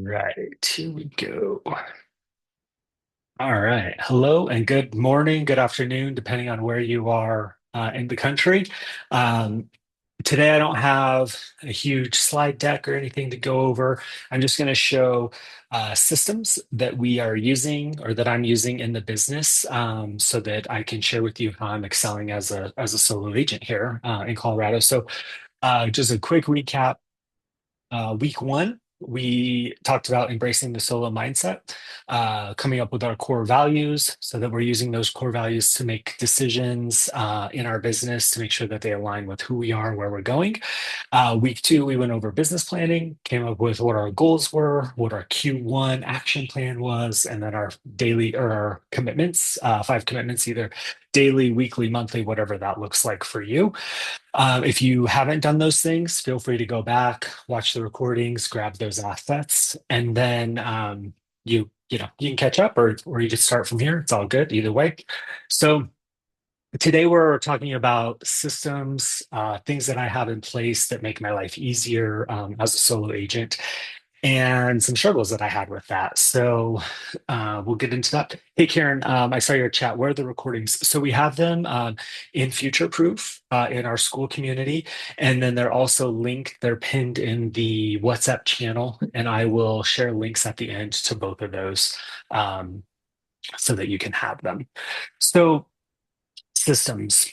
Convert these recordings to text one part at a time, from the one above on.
Right, here we go. All right. Hello and good morning, good afternoon, depending on where you are in the country. Um, Today, I don't have a huge slide deck or anything to go over. I'm just going to show systems that we are using or that I'm using in the business so that I can share with you how I'm excelling as a solo agent here in Colorado. So, just a quick recap. Week one, we talked about embracing the solo mindset, coming up with our core values so that we're using those core values to make decisions in our business to make sure that they align with who we are and where we're going. Week two, we went over business planning, came up with what our goals were, what our Q1 action plan was, and then our daily or our commitments, five commitments, either daily, weekly, monthly, whatever that looks like for you. If you haven't done those things, feel free to go back, watch the recordings, grab those assets, and then you can catch up or you just start from here. It's all good either way. So today we're talking about systems, things that I have in place that make my life easier as a solo agent and some struggles that I had with that. So we'll get into that. Hey, Karen, I saw your chat. Where are the recordings? So we have them in Future Proof in our school community. And then they're also linked, they're pinned in the WhatsApp channel. And I will share links at the end to both of those um, so that you can have them. So, systems.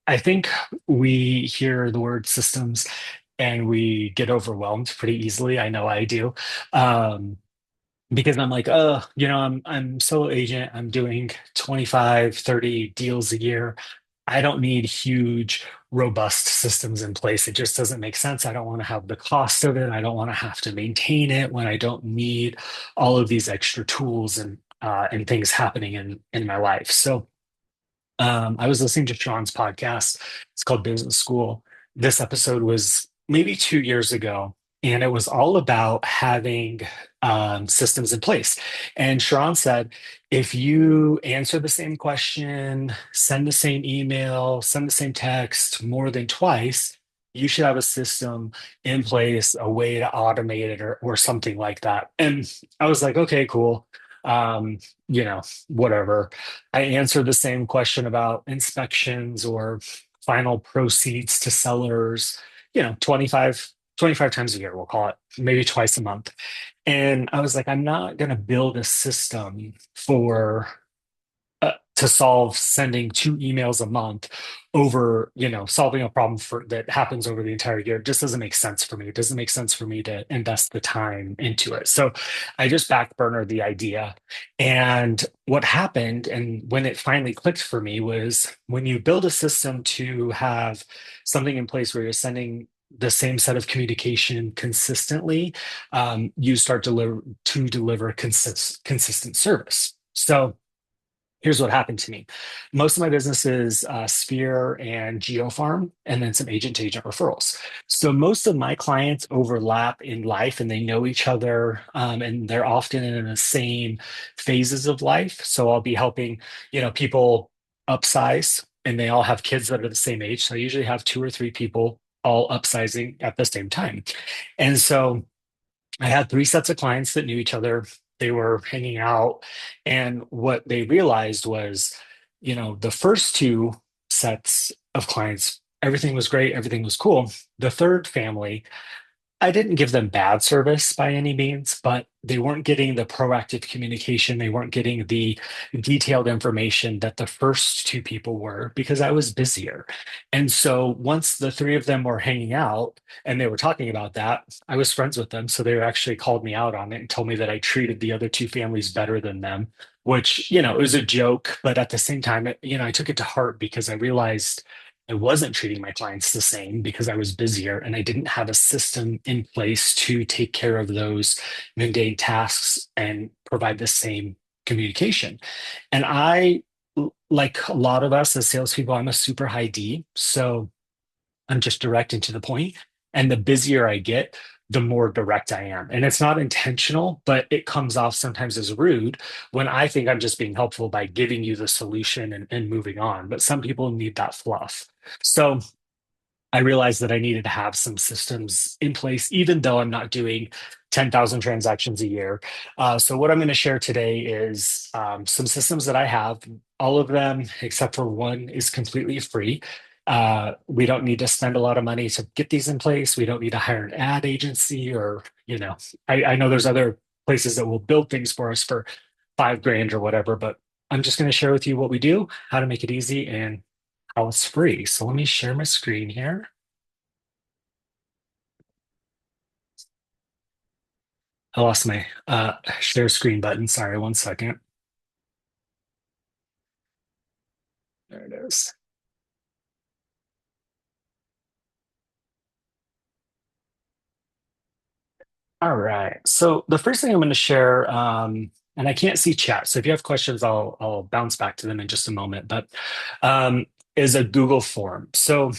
I think we hear the word systems and we get overwhelmed pretty easily. I know I do. Um, because I'm like, oh, I'm solo agent. I'm doing 25, 30 deals a year. I don't need huge, robust systems in place. It just doesn't make sense. I don't want to have the cost of it. I don't want to have to maintain it when I don't need all of these extra tools and things happening in my life. So I was listening to Sean's podcast. It's called Business School. This episode was maybe 2 years ago, and it was all about having systems in place. And Sharon said, if you answer the same question, send the same email, send the same text more than twice, you should have a system in place, a way to automate it or something like that. And I was like, okay, cool. Um, Whatever. I answer the same question about inspections or final proceeds to sellers, 25 times a year, we'll call it, maybe twice a month. And I was like, I'm not going to build a system to solve sending two emails a month over, solving a problem that happens over the entire year. It just doesn't make sense for me. It doesn't make sense for me to invest the time into it. So I just backburnered the idea. And what happened, and when it finally clicked for me, was when you build a system to have something in place where you're sending the same set of communication consistently, you start to deliver consistent service. So here's what happened to me. Most of my business is Sphere and GeoFarm, and then some agent to agent referrals. So most of my clients overlap in life and they know each other, and they're often in the same phases of life. So I'll be helping, people upsize and they all have kids that are the same age. So I usually have two or three people all upsizing at the same time. And so I had three sets of clients that knew each other. They were hanging out. And what they realized was, the first two sets of clients, everything was great, everything was cool. The third family, I didn't give them bad service by any means, but they weren't getting the proactive communication. They weren't getting the detailed information that the first two people were because I was busier. And so once the three of them were hanging out and they were talking about that, I was friends with them. So they actually called me out on it and told me that I treated the other two families better than them, which, it was a joke. But at the same time, I took it to heart because I realized I wasn't treating my clients the same because I was busier and I didn't have a system in place to take care of those mundane tasks and provide the same communication. And like a lot of us as salespeople, I'm a super high D. So I'm just direct and to the point. And the busier I get, the more direct I am. And it's not intentional, but it comes off sometimes as rude when I think I'm just being helpful by giving you the solution and moving on. But some people need that fluff. So I realized that I needed to have some systems in place, even though I'm not doing 10,000 transactions a year. So, what I'm going to share today is some systems that I have. All of them, except for one, is completely free. We don't need to spend a lot of money to get these in place. We don't need to hire an ad agency or, I know there's other places that will build things for us for 5 grand or whatever, but I'm just going to share with you what we do, how to make it easy, and how it's free. So let me share my screen here. I lost my share screen button. Sorry, one second. There it is. All right. So the first thing I'm going to share, and I can't see chat, so if you have questions, I'll bounce back to them in just a moment. But um, is a Google form. So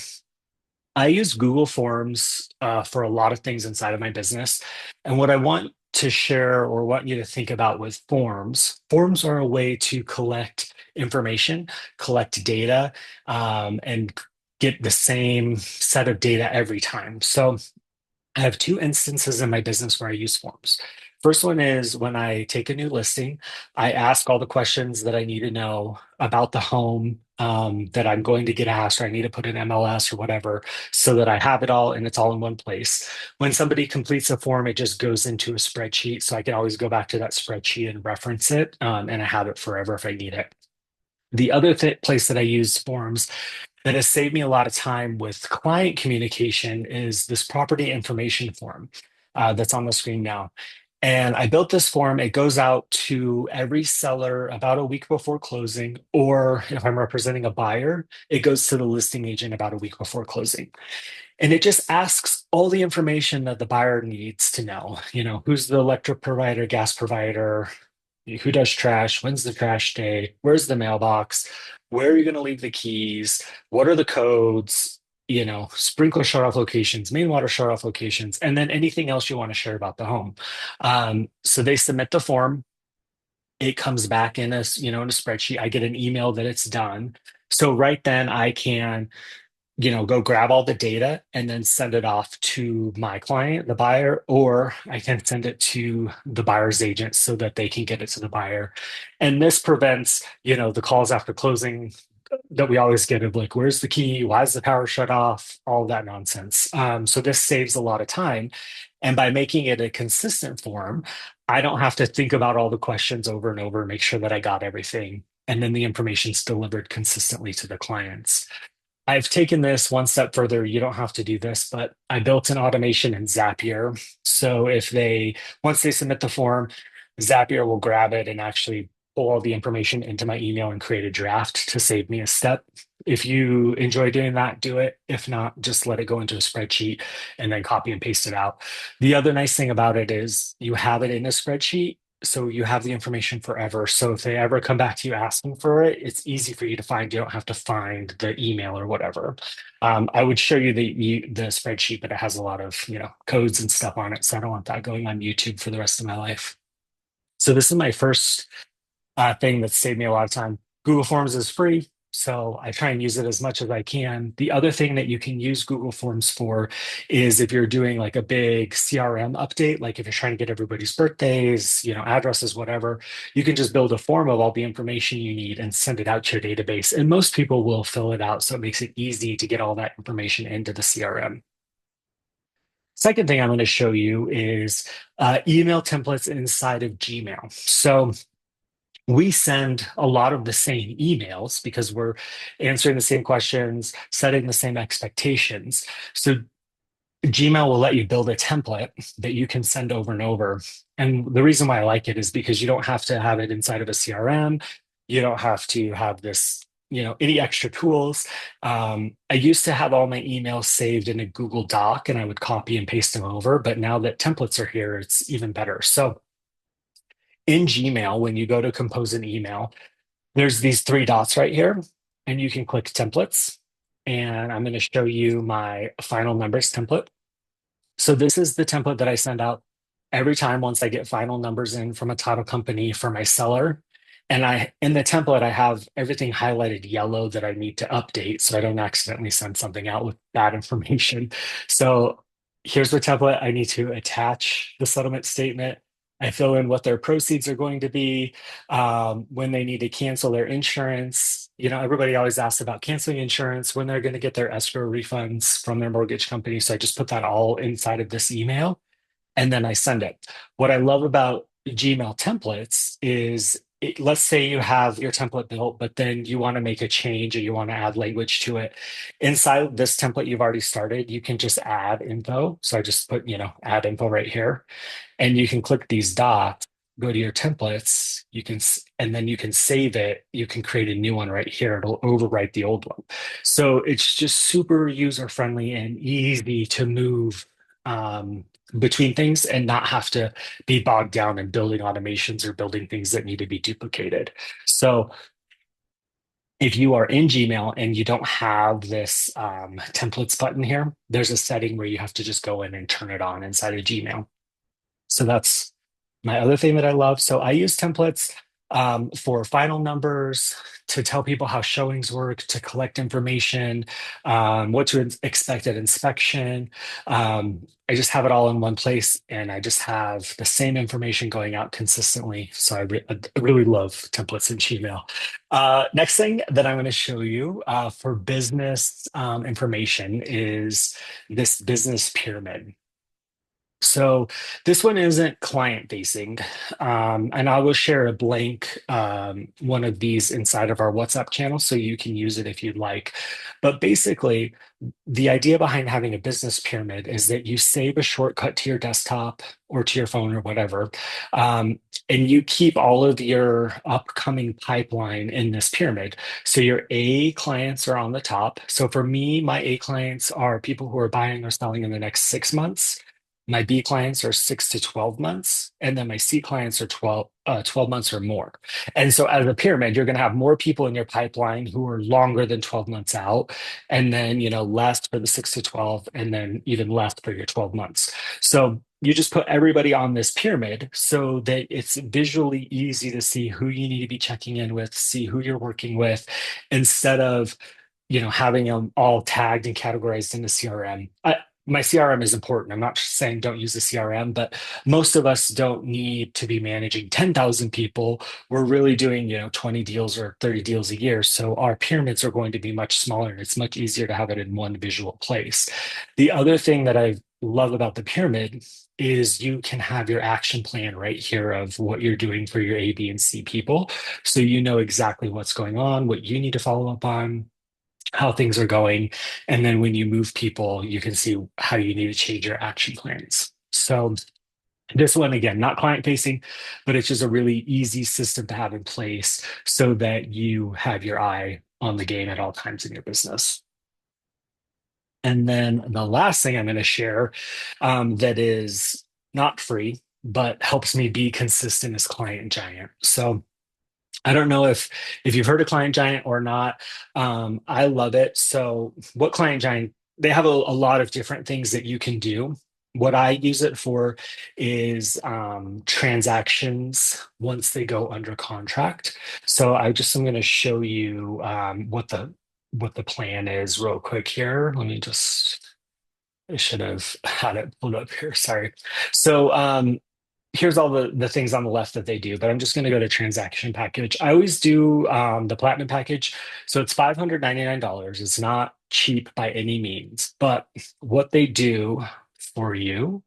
I use Google Forms for a lot of things inside of my business. And what I want to share or want you to think about with forms, forms are a way to collect information, collect data, and get the same set of data every time. So I have two instances in my business where I use forms. First one is when I take a new listing, I ask all the questions that I need to know about the home that I'm going to get asked, or I need to put in MLS or whatever, so that I have it all and it's all in one place. When somebody completes a form, it just goes into a spreadsheet, so I can always go back to that spreadsheet and reference it, and I have it forever if I need it. The other place that I use forms that has saved me a lot of time with client communication is this property information form that's on the screen now. And I built this form. It goes out to every seller about a week before closing, or if I'm representing a buyer, it goes to the listing agent about a week before closing. And it just asks all the information that the buyer needs to know. Who's the electric provider, gas provider, who does trash, when's the trash day, where's the mailbox, where are you going to leave the keys, what are the codes, sprinkler shut off locations, main water shut off locations, and then anything else you want to share about the home. So they submit the form. It comes back in a spreadsheet. I get an email that it's done. So right then I can go grab all the data and then send it off to my client, the buyer, or I can send it to the buyer's agent so that they can get it to the buyer. And this prevents, the calls after closing that we always get of like, where's the key? Why is the power shut off? All of that nonsense. So this saves a lot of time. And by making it a consistent form, I don't have to think about all the questions over and over, make sure that I got everything. And then the information's delivered consistently to the clients. I've taken this one step further. You don't have to do this, but I built an automation in Zapier. So once they submit the form, Zapier will grab it and actually pull all the information into my email and create a draft to save me a step. If you enjoy doing that, do it. If not, just let it go into a spreadsheet and then copy and paste it out. The other nice thing about it is you have it in a spreadsheet, so you have the information forever. So if they ever come back to you asking for it, it's easy for you to find. You don't have to find the email or whatever. I would show you the spreadsheet, but it has a lot of codes and stuff on it. So I don't want that going on YouTube for the rest of my life. So this is my first thing that saved me a lot of time. Google Forms is free, so I try and use it as much as I can. The other thing that you can use Google Forms for is if you're doing like a big CRM update, like if you're trying to get everybody's birthdays, addresses, whatever, you can just build a form of all the information you need and send it out to your database. And most people will fill it out, so it makes it easy to get all that information into the CRM. Second thing I'm going to show you is email templates inside of Gmail. So we send a lot of the same emails because we're answering the same questions, setting the same expectations. So Gmail will let you build a template that you can send over and over. And the reason why I like it is because you don't have to have it inside of a CRM. You don't have to have this, any extra tools. I used to have all my emails saved in a Google Doc and I would copy and paste them over. But now that templates are here, it's even better. So in Gmail, when you go to compose an email, there's these three dots right here, and you can click templates. And I'm going to show you my final numbers template. So this is the template that I send out every time once I get final numbers in from a title company for my seller. And in the template, I have everything highlighted yellow that I need to update so I don't accidentally send something out with bad information. So here's the template. I need to attach the settlement statement. I fill in what their proceeds are going to be, when they need to cancel their insurance. Everybody always asks about canceling insurance, when they're going to get their escrow refunds from their mortgage company. So I just put that all inside of this email and then I send it. What I love about Gmail templates is let's say you have your template built, but then you want to make a change or you want to add language to it. Inside this template you've already started, you can just add info. So I just put, add info right here. And you can click these dots, go to your templates, and then you can save it. You can create a new one right here. It'll overwrite the old one. So it's just super user friendly and easy to move between things and not have to be bogged down in building automations or building things that need to be duplicated. So if you are in Gmail and you don't have this templates button here, there's a setting where you have to just go in and turn it on inside of Gmail. So that's my other thing that I love. So I use templates for final numbers, to tell people how showings work, to collect information, what to expect at inspection. I just have it all in one place and I just have the same information going out consistently. So I really love templates in Gmail. Next thing that I'm going to show you for business information is this business pyramid. So this one isn't client facing, and I will share a blank one of these inside of our WhatsApp channel so you can use it if you'd like. But basically, the idea behind having a business pyramid is that you save a shortcut to your desktop or to your phone or whatever, and you keep all of your upcoming pipeline in this pyramid. So your A clients are on the top. So for me, my A clients are people who are buying or selling in the next 6 months. My B clients are 6 to 12 months, and then my C clients are 12 months or more. And so, as a pyramid, you're going to have more people in your pipeline who are longer than 12 months out, and then, less for the 6 to 12, and then even less for your 12 months. So, you just put everybody on this pyramid so that it's visually easy to see who you need to be checking in with, see who you're working with, instead of having them all tagged and categorized in the CRM. My CRM is important. I'm not saying don't use the CRM, but most of us don't need to be managing 10,000 people. We're really doing, 20 deals or 30 deals a year. So our pyramids are going to be much smaller and it's much easier to have it in one visual place. The other thing that I love about the pyramid is you can have your action plan right here of what you're doing for your A, B, and C people. So you know exactly what's going on, what you need to follow up on, how things are going. And then when you move people, you can see how you need to change your action plans. So this one, again, not client facing, but it's just a really easy system to have in place so that you have your eye on the game at all times in your business. And then the last thing I'm going to share that is not free, but helps me be consistent is Client Giant. So I don't know if you've heard of Client Giant or not. I love it. So what Client Giant, they have a lot of different things that you can do. What I use it for is transactions once they go under contract. So I'm going to show you what the plan is real quick here. I should have had it pulled up here. Sorry. So here's all the things on the left that they do, but I'm just going to go to transaction package. I always do the platinum package. So it's $599. It's not cheap by any means, but what they do for you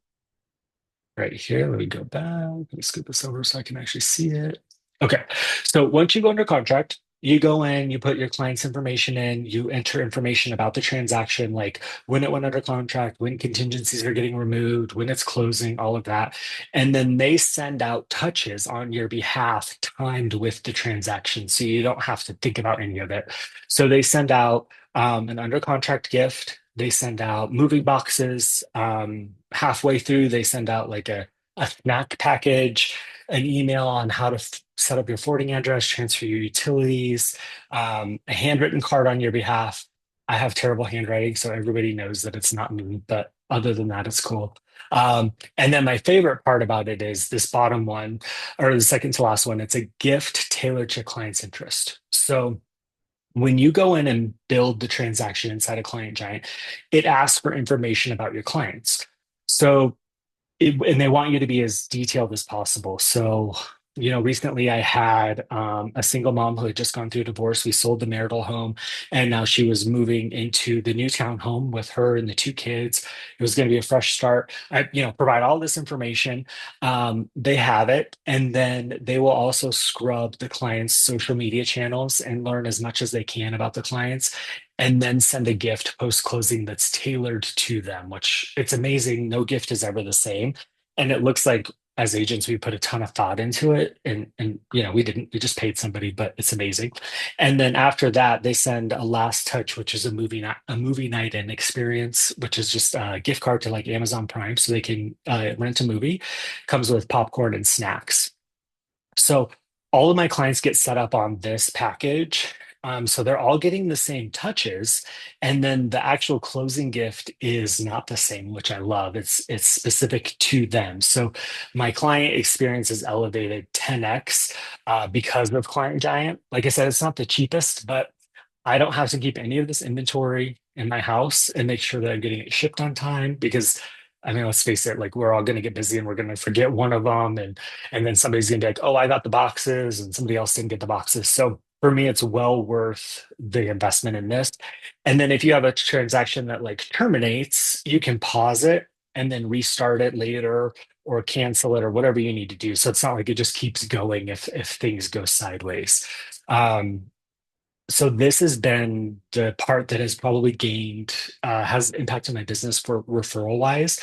right here, let me go back. Let me scoot this over so I can actually see it. Okay. So once you go under contract, you go in, you put your client's information in, you enter information about the transaction, like when it went under contract, when contingencies are getting removed, when it's closing, all of that. And then they send out touches on your behalf timed with the transaction. So you don't have to think about any of it. So they send out an under contract gift. They send out moving boxes. Halfway through, they send out like a snack package, an email on how to set up your forwarding address, transfer your utilities, a handwritten card on your behalf. I have terrible handwriting, so everybody knows that it's not me, but other than that, it's cool. And then my favorite part about it is this bottom one, or the second to last one. It's a gift tailored to client's interest. So when you go in and build the transaction inside a Client Giant, it asks for information about your clients. So and they want you to be as detailed as possible. So, recently I had a single mom who had just gone through a divorce. We sold the marital home, and now she was moving into the new townhome with her and the two kids. It was going to be a fresh start. I, provide all this information. They have it, and then they will also scrub the client's social media channels and learn as much as they can about the clients, and then send a gift post closing that's tailored to them, which it's amazing. No gift is ever the same. And it looks like as agents, we put a ton of thought into it. And we didn't, we just paid somebody, but it's amazing. And then after that, they send a last touch, which is a movie night in experience, which is just a gift card to like Amazon Prime so they can rent a movie. Comes with popcorn and snacks. So all of my clients get set up on this package. So they're all getting the same touches. And then the actual closing gift is not the same, which I love. It's specific to them. So my client experience is elevated 10x because of Client Giant. Like I said, it's not the cheapest, but I don't have to keep any of this inventory in my house and make sure that I'm getting it shipped on time because I mean, let's face it, like we're all going to get busy and we're going to forget one of them and then somebody's going to be like, "Oh, I got the boxes," and somebody else didn't get the boxes. So for me, it's well worth the investment in this. And then if you have a transaction that like terminates, you can pause it and then restart it later or cancel it or whatever you need to do. So it's not like it just keeps going if things go sideways. Um, so this has been the part that has probably has impacted my business for referral wise,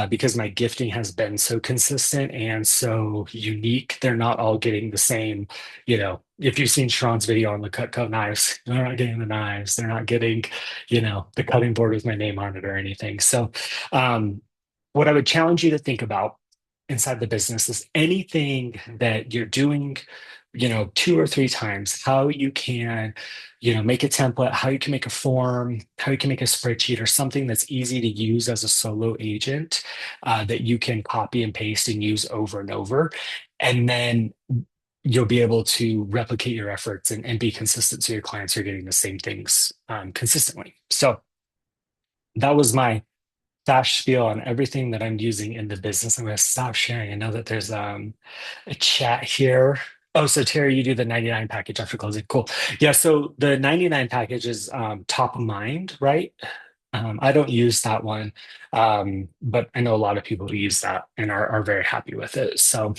because my gifting has been so consistent and so unique. They're not all getting the same, if you've seen Sharon's video on the Cutco knives, they're not getting the knives. They're not getting, the cutting board with my name on it or anything. So, what I would challenge you to think about inside the business is anything that you're doing, two or three times, how you can, make a template, how you can make a form, how you can make a spreadsheet or something that's easy to use as a solo agent, that you can copy and paste and use over and over. And then you'll be able to replicate your efforts and be consistent so your clients are getting the same things consistently. So that was my fast spiel on everything that I'm using in the business. I'm going to stop sharing. I know that there's a chat here. Oh, so Terry, you do the 99 package after closing. Cool. Yeah, so the 99 package is top of mind, right? I don't use that one, but I know a lot of people who use that and are very happy with it. So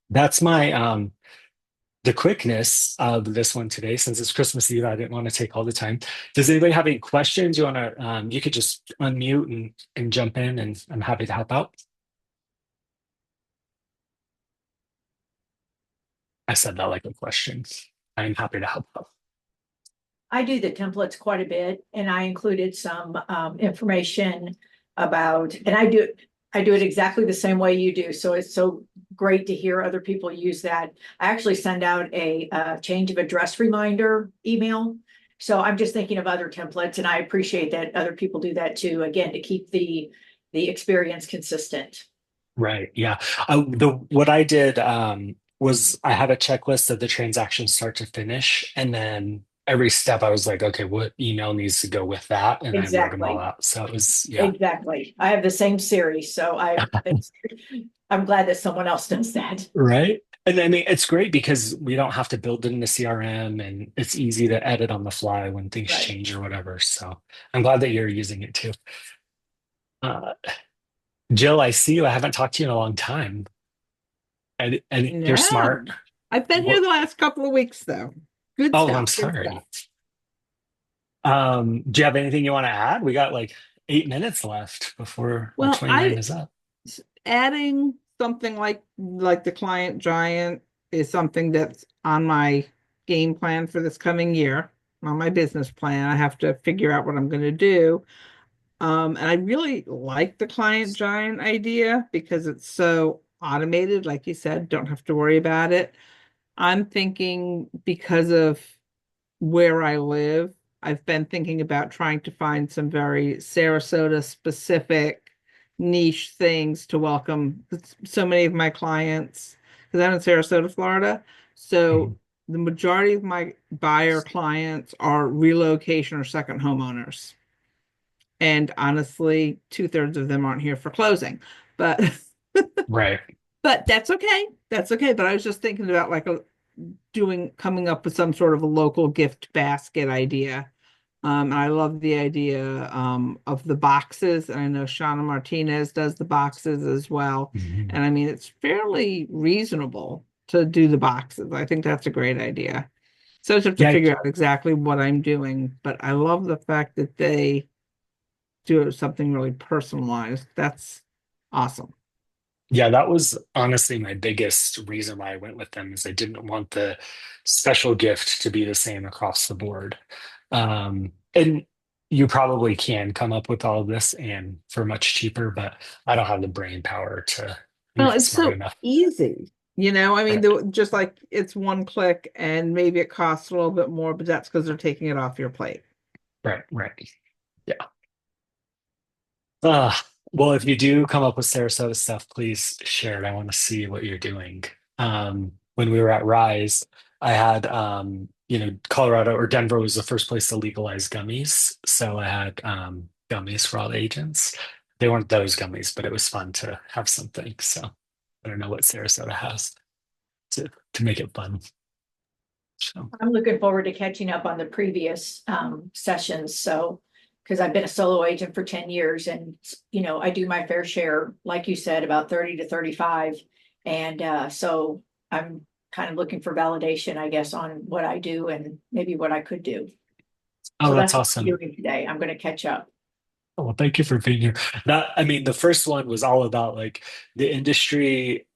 that's my the quickness of this one today. Since it's Christmas Eve, I didn't want to take all the time. Does anybody have any questions? You want to, you could just unmute and jump in, and I'm happy to help out. I said that like a question. I'm happy to help out. I do the templates quite a bit, and I included some information about, and I do it exactly the same way you do. So it's so great to hear other people use that. I actually send out a change of address reminder email. So I'm just thinking of other templates, and I appreciate that other people do that too. Again, to keep the experience consistent. Right. Yeah. The what I did was I had a checklist of the transaction start to finish, and then every step I was like, okay, what email needs to go with that, and I wrote them all Exactly. out. So it was, yeah. Exactly. I have the same series, so I'm glad that someone else does that. Right. And I mean, it's great because we don't have to build it in the CRM and it's easy to edit on the fly when things Right. change or whatever. So I'm glad that you're using it too. Uh, Jill, I see you. I haven't talked to you in a long time. And you're Yeah. smart. I've been here What? the last couple of weeks though. Good Oh, I'm stuff. Good stuff. sorry. Do you have anything you want to add? We got like 8 minutes left before our Well, 29 is up. adding something like the Client Giant is something that's on my game plan for this coming year, on my business plan. I have to figure out what I'm going to do. And I really like the Client Giant idea because it's so automated, like you said, don't have to worry about it. I'm thinking because of where I live, I've been thinking about trying to find some very Sarasota specific niche things to welcome so many of my clients, because I'm in Sarasota, Florida. So Mhm. the majority of my buyer clients are relocation or second homeowners. And honestly, two-thirds of them aren't here for closing. But Right. but that's okay. That's okay. But I was just thinking about like coming up with some sort of a local gift basket idea. And I love the idea of the boxes. And I know Shauna Martinez does the boxes as well. Mhm. And I mean, it's fairly reasonable to do the boxes. I think that's a great idea. So I just have to Yeah, figure out exactly what I'm doing. But I love the fact that they do something really personalized. That's awesome. yeah, that was honestly my biggest reason why I went with them is I didn't want the special gift to be the same across the board. And you probably can come up with all of this and for much cheaper, but I don't have the brain power to, I'm Well, not it's smart so enough. easy. I mean, Right, just like it's one click and maybe it costs a little bit more, but that's because they're taking it off your plate. right, right. Yeah. Uh, well, if you do come up with Sarasota stuff, please share it. I want to see what you're doing. When we were at Rise, I had, Colorado or Denver was the first place to legalize gummies. So I had gummies for all the agents. They weren't those gummies, but it was fun to have something. So I don't know what Sarasota has to make it fun. So, I'm looking forward to catching up on the previous sessions. So, because I've been a solo agent for 10 years and, I do my fair share, like you said, about 30 to 35. And so I'm kind of looking for validation, I guess, on what I do and maybe what I could do. oh, So that's that's what I'm awesome. doing today. I'm going to catch up. Oh, well, thank you for being here. I mean, the first one was all about like the industry,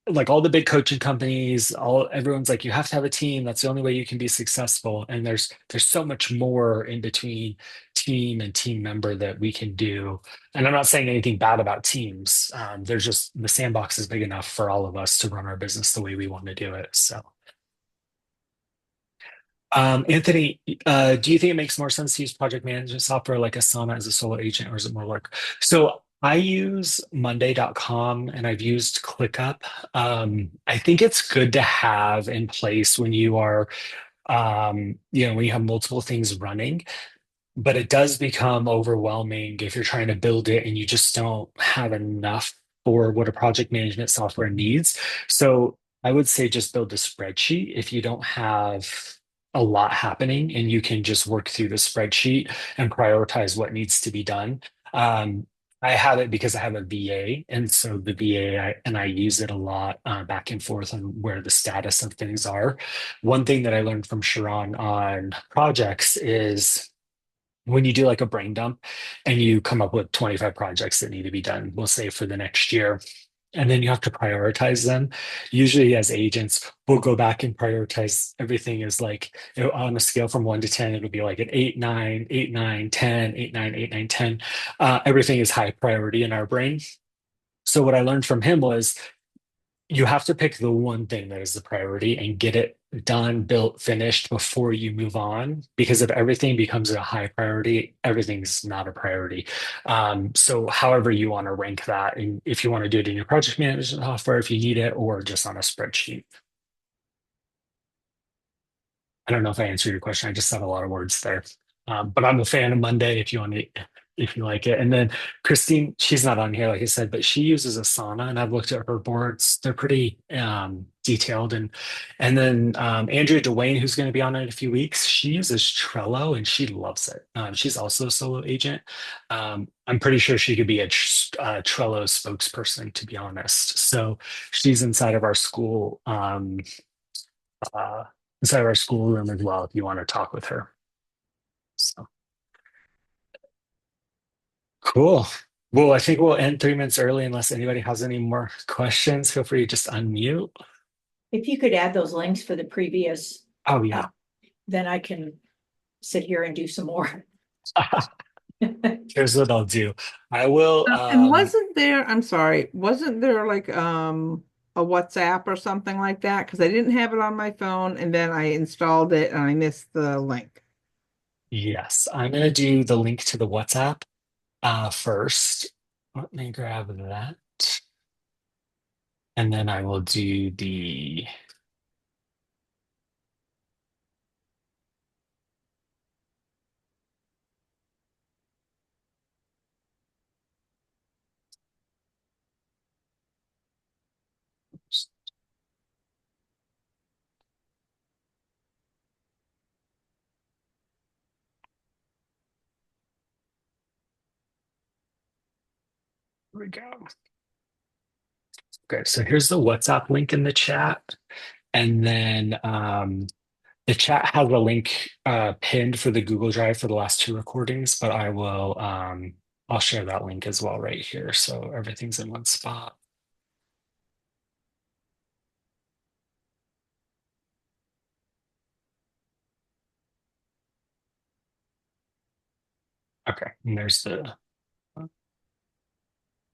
like all the big coaching companies, everyone's like, you have to have a team. That's the only way you can be successful. And there's so much more in between team and team member that we can do. And I'm not saying anything bad about teams. There's just the sandbox is big enough for all of us to run our business the way we want to do it. So Anthony, do you think it makes more sense to use project management software like Asana as a solo agent, or is it more work? So I use Monday.com and I've used ClickUp. I think it's good to have in place when you are, when you have multiple things running, but it does become overwhelming if you're trying to build it and you just don't have enough for what a project management software needs. So I would say just build a spreadsheet if you don't have a lot happening and you can just work through the spreadsheet and prioritize what needs to be done. I have it because I have a VA, and so the VA and I use it a lot back and forth on where the status of things are. One thing that I learned from Sharon on projects is when you do like a brain dump and you come up with 25 projects that need to be done, we'll say for the next year, and then you have to prioritize them. Usually, as agents, we'll go back and prioritize everything as like on a scale from 1 to 10, it'll be like an 8, 9, 8, 9, 10, 8, 9, 8, 9, 10. Everything is high priority in our brain. So, what I learned from him was you have to pick the one thing that is the priority and get it done, built, finished before you move on. Because if everything becomes a high priority, everything's not a priority. So, however you want to rank that, and if you want to do it in your project management software, if you need it, or just on a spreadsheet. I don't know if I answered your question. I just said a lot of words there. But I'm a fan of Monday if you like it. And then Christine, she's not on here, like I said, but she uses Asana, and I've looked at her boards. They're pretty detailed. And then Andrea Dwayne, who's going to be on in a few weeks, she uses Trello and she loves it. She's also a solo agent. I'm pretty sure she could be a Trello spokesperson, to be honest. So she's uh, inside of our school room as well if you want to talk with her. So cool. Well, I think we'll end 3 minutes early unless anybody has any more questions. Feel free to just unmute. If you could add those links for the previous, Oh uh, yeah. then I can sit here and do some more. Here's what I'll do. I will And I'm sorry, wasn't there like a WhatsApp or something like that? Because I didn't have it on my phone and then I installed it and I missed the link. Yes, I'm gonna do the link to the WhatsApp first. Let me grab that. And then I will do the here we go. Okay, so here's the WhatsApp link in the chat. And then the chat has a link pinned for the Google Drive for the last two recordings, but I'll share that link as well right here. So everything's in one spot. Okay, and there's the